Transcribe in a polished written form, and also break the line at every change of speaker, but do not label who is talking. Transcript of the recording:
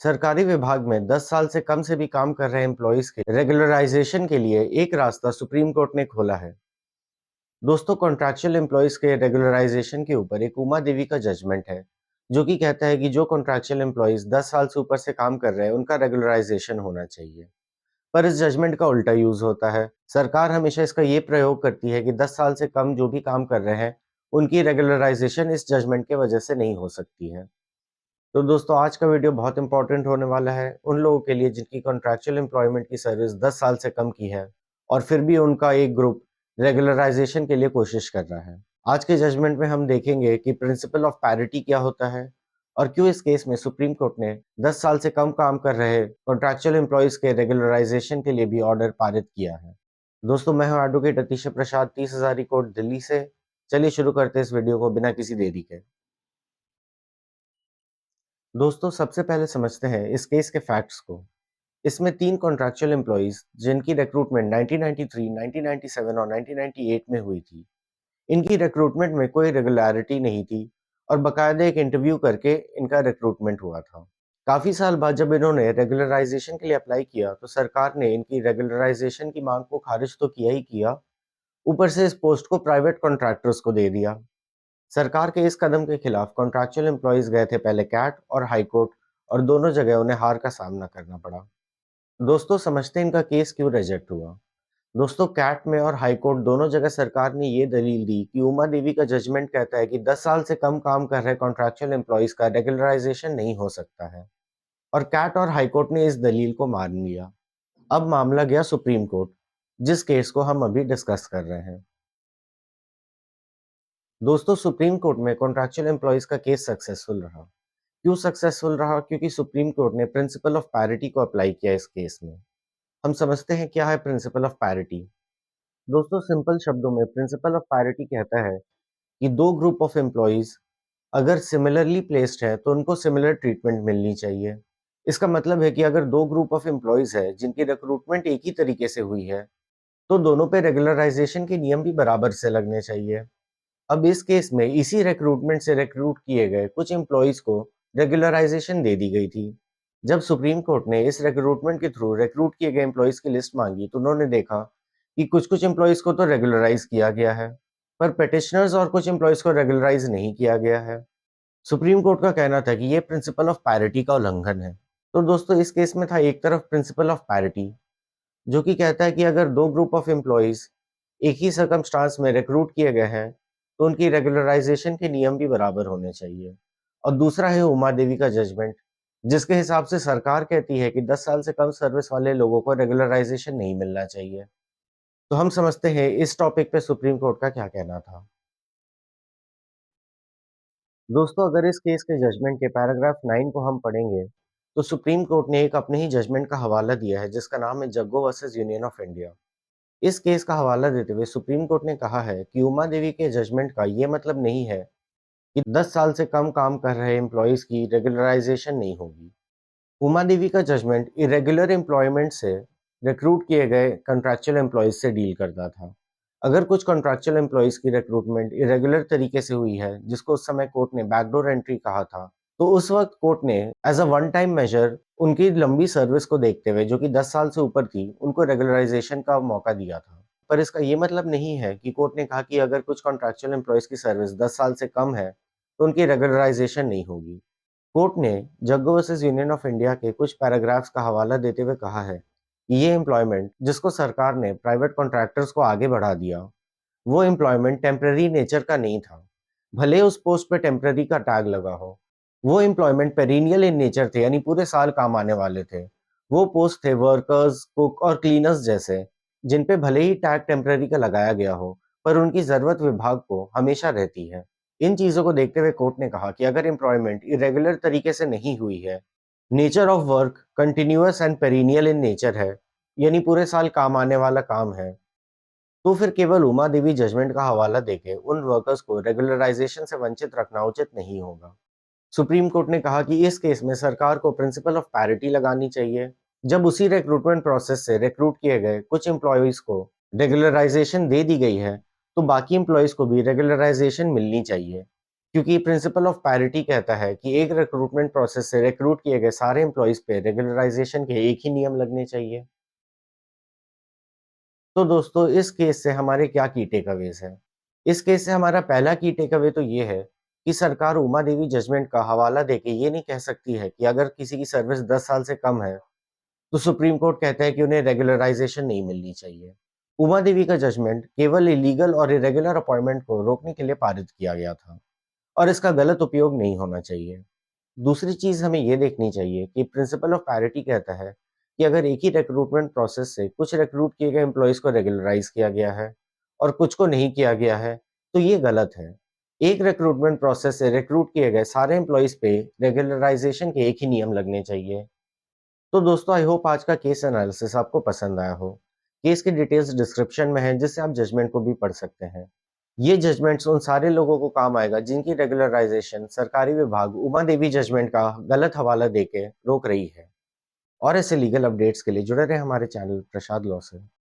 सरकारी विभाग में 10 साल से कम से भी काम कर रहे एम्प्लॉइज के रेगुलराइजेशन के लिए एक रास्ता सुप्रीम कोर्ट ने खोला है। दोस्तों, कॉन्ट्रैक्चुअल एम्प्लॉइज के रेगुलराइजेशन के ऊपर एक उमा देवी का जजमेंट है, जो कि कहता है कि जो कॉन्ट्रैक्चुअल एम्प्लॉइज 10 साल से ऊपर से काम कर रहे हैं, उनका रेगुलराइजेशन होना चाहिए। पर इस जजमेंट का उल्टा यूज होता है। सरकार हमेशा इसका ये प्रयोग करती है कि 10 साल से कम जो भी काम कर रहे हैं, उनकी रेगुलराइजेशन इस जजमेंट के वजह से नहीं हो सकती है। तो दोस्तों, आज का वीडियो बहुत इंपॉर्टेंट होने वाला है उन लोगों के लिए जिनकी कॉन्ट्रैक्चुअल एम्प्लॉयमेंट की सर्विस 10 साल से कम की है और फिर भी उनका एक ग्रुप रेगुलराइजेशन के लिए कोशिश कर रहा है। आज के जजमेंट में हम देखेंगे कि प्रिंसिपल ऑफ पैरिटी क्या होता है और क्यों इस केस में सुप्रीम कोर्ट ने 10 साल से कम काम कर रहे कॉन्ट्रैक्चुअल एम्प्लॉयज के रेगुलराइजेशन के लिए भी ऑर्डर पारित किया है। दोस्तों, मैं हूं एडवोकेट अतिश प्रसाद, 30,000 कोर्ट, दिल्ली से। चलिए शुरू करते हैं इस वीडियो को बिना किसी देरी के। दोस्तों, सबसे पहले समझते हैं इस केस के फैक्ट्स को। इसमें 3 कॉन्ट्रैक्चुअल एम्प्लॉइज जिनकी रिक्रूटमेंट 1993, 1997 और 1998 में हुई थी। इनकी रिक्रूटमेंट में कोई रेगुलरिटी नहीं थी और बाकायदा एक इंटरव्यू करके इनका रिक्रूटमेंट हुआ था। काफी साल बाद जब इन्होंने रेगुलराइजेशन के लिए अप्लाई किया तो सरकार ने इनकी रेगुलराइजेशन की मांग को खारिज तो किया ही किया, ऊपर से इस पोस्ट को प्राइवेट कॉन्ट्रैक्टर्स को दे दिया। सरकार के इस कदम के खिलाफ कॉन्ट्रैक्चुअल एम्प्लॉइज गए थे पहले कैट और हाई कोर्ट, और दोनों जगह उन्हें हार का सामना करना पड़ा। दोस्तों, समझते हैं इनका केस क्यों रिजेक्ट हुआ। दोस्तों, कैट में और हाई कोर्ट दोनों जगह सरकार ने ये दलील दी कि उमा देवी का जजमेंट कहता है कि 10 साल से कम काम कर रहे कॉन्ट्रैक्चुअल एम्प्लॉइज का रेगुलराइजेशन नहीं हो सकता है, और कैट और हाई कोर्ट ने इस दलील को मान लिया। अब मामला गया सुप्रीम कोर्ट, जिस केस को हम अभी डिस्कस कर रहे हैं। दोस्तों, सुप्रीम कोर्ट में कॉन्ट्रैक्चुअल एम्प्लॉइज का केस सक्सेसफुल रहा। क्यों सक्सेसफुल रहा? क्योंकि सुप्रीम कोर्ट ने प्रिंसिपल ऑफ पैरिटी को अप्लाई किया इस केस में। हम समझते हैं क्या है प्रिंसिपल ऑफ पैरिटी। दोस्तों, सिंपल शब्दों में प्रिंसिपल ऑफ पैरिटी कहता है कि दो ग्रुप ऑफ एम्प्लॉइज अगर सिमिलरली प्लेस्ड है तो उनको सिमिलर ट्रीटमेंट मिलनी चाहिए। इसका मतलब है कि अगर दो ग्रुप ऑफ एम्प्लॉइज है जिनकी रिक्रूटमेंट एक ही तरीके से हुई है, तो दोनों पे रेगुलराइजेशन के नियम भी बराबर से लगने चाहिए। अब इस केस में इसी रिक्रूटमेंट से रिक्रूट किए गए कुछ एम्प्लॉइज को रेगुलराइजेशन दे दी गई थी। जब सुप्रीम कोर्ट ने इस रिक्रूटमेंट के थ्रू रिक्रूट किए गए एम्प्लॉइज की लिस्ट मांगी तो उन्होंने देखा कि कुछ-कुछ एम्प्लॉइज को तो रेगुलराइज किया गया है, पर पिटिशनर्स और कुछ एम्प्लॉइज को रेगुलराइज नहीं किया गया है। सुप्रीम कोर्ट का कहना था कि ये प्रिंसिपल ऑफ पैरिटी का उल्लंघन है। तो दोस्तों, इस केस में था एक तरफ प्रिंसिपल ऑफ पैरिटी, जो कि कहता है कि अगर दो ग्रुप ऑफ एम्प्लॉइज एक ही सर्कमस्टांस में रिक्रूट किए गए हैं, तो उनकी रेगुलराइजेशन के नियम भी बराबर होने चाहिए। और दूसरा है उमा देवी का जजमेंट, जिसके हिसाब से सरकार कहती है कि 10 साल से कम सर्विस वाले लोगों को रेगुलराइजेशन नहीं मिलना चाहिए। तो हम समझते हैं इस टॉपिक पे सुप्रीम कोर्ट का क्या कहना था। दोस्तों, अगर इस केस के जजमेंट के पैराग्राफ 9 को हम पढ़ेंगे, तो सुप्रीम कोर्ट ने एक अपने ही जजमेंट का हवाला दिया है जिसका नाम है Jaggo versus union of India. इस केस का हवाला देते हुए सुप्रीम कोर्ट ने कहा है कि उमा देवी के जजमेंट का ये मतलब नहीं है कि 10 साल से कम काम कर रहे एम्प्लॉइज की रेगुलराइजेशन नहीं होगी। उमा देवी का जजमेंट इरेगुलर एम्प्लॉयमेंट से रिक्रूट किए गए कॉन्ट्रैक्चुअल एम्प्लॉइज से डील करता था। अगर कुछ कॉन्ट्रैक्चुअल एम्प्लॉइज की रिक्रूटमेंट इरेगुलर तरीके से हुई है, जिसको उस समय कोर्ट ने बैकडोर एंट्री कहा था, तो उस वक्त कोर्ट ने as a one time major उनकी लंबी सर्विस को देखते हुए, जो कि 10 साल से ऊपर थी, उनको रेगुलराइजेशन का मौका दिया था। पर इसका ये मतलब नहीं है कि कोर्ट ने कहा कि अगर कुछ कॉन्ट्रैक्चुअल एम्प्लॉइज की सर्विस 10 साल से कम है, तो उनकी रेगुलराइजेशन नहीं होगी। कोर्ट ने Jaggo versus union of India के कुछ पैराग्राफ्स का हवाला देते हुए कहा है कि ये एम्प्लॉयमेंट जिसको सरकार ने प्राइवेट कॉन्ट्रैक्टर्स को आगे बढ़ा दिया, वो एम्प्लॉयमेंट टेम्पररी नेचर का नहीं था। भले उस पोस्ट पे टेम्पररी का टैग लगा हो, वो एम्प्लॉयमेंट पेरिनियल इन नेचर थे, यानी पूरे साल काम आने वाले थे। वो पोस्ट थे वर्कर्स, कुक और क्लीनर्स जैसे, जिन पे भले ही टैग टेम्पररी का लगाया गया हो, पर उनकी जरूरत विभाग को हमेशा रहती है। इन चीजों को देखते हुए कोर्ट ने कहा कि अगर एम्प्लॉयमेंट इरेगुलर तरीके से नहीं हुई है, nature of work continuous and perennial in nature है, यानी पूरे साल काम आने वाला काम है, तो फिर केवल उमा देवी जजमेंट का हवाला देके उन वर्कर्स को रेगुलराइजेशन से वंचित रखना उचित नहीं होगा। सुप्रीम कोर्ट ने कहा कि इस केस में सरकार को प्रिंसिपल ऑफ पैरिटी लगानी चाहिए। जब उसी रिक्रूटमेंट प्रोसेस से रिक्रूट किए गए कुछ एम्प्लॉयज को रेगुलराइजेशन दे दी गई है, तो बाकी एम्प्लॉयज को भी रेगुलराइजेशन मिलनी चाहिए। क्योंकि प्रिंसिपल ऑफ पैरिटी कहता है कि एक रिक्रूटमेंट प्रोसेस से रिक्रूट किए गए सारे एम्प्लॉइज पे रेगुलराइजेशन के एक ही नियम लगने चाहिए। तो दोस्तों इस केस से हमारे क्या की टेकअवेज़ हैं? इस केस से हमारा पहला की टेकअवे तो ये है कि सरकार उमा देवी जजमेंट का हवाला देके ये नहीं कह सकती है कि अगर किसी की सर्विस 10 साल से कम है, तो सुप्रीम कोर्ट कहता है कि उन्हें रेगुलराइजेशन नहीं मिलनी चाहिए। उमा देवी का जजमेंट केवल इलीगल और इरेगुलर अपॉइंटमेंट को रोकने के लिए पारित किया गया था और इसका गलत उपयोग नहीं होना चाहिए। दूसरी चीज़ हमें ये देखनी चाहिए कि प्रिंसिपल ऑफ पैरिटी कहता है कि अगर एक ही रिक्रूटमेंट प्रोसेस से कुछ रिक्रूट किए गए एम्प्लॉइज़ को रेगुलराइज़ किया गया है और कुछ को नहीं किया गया है, तो ये गलत है। एक रिक्रूटमेंट प्रोसेस से रिक्रूट किए गए सारे एम्प्लॉइज़ पे रेगुलराइज़ेशन के एक ही नियम लगने चाहिए। तो दोस्तों आई होप आज का केस एनालिसिस आपको पसंद आया हो। केस की डिटेल्स डिस्क्रिप्शन में है जिससे आप जजमेंट को भी पढ़ सकते हैं। ये जजमेंट्स उन सारे लोगों को काम आएगा जिनकी रेगुलराइजेशन सरकारी विभाग उमा देवी जजमेंट का गलत हवाला देके रोक रही है। और ऐसे लीगल अपडेट्स के लिए जुड़े रहे हमारे चैनल प्रसाद लॉ से।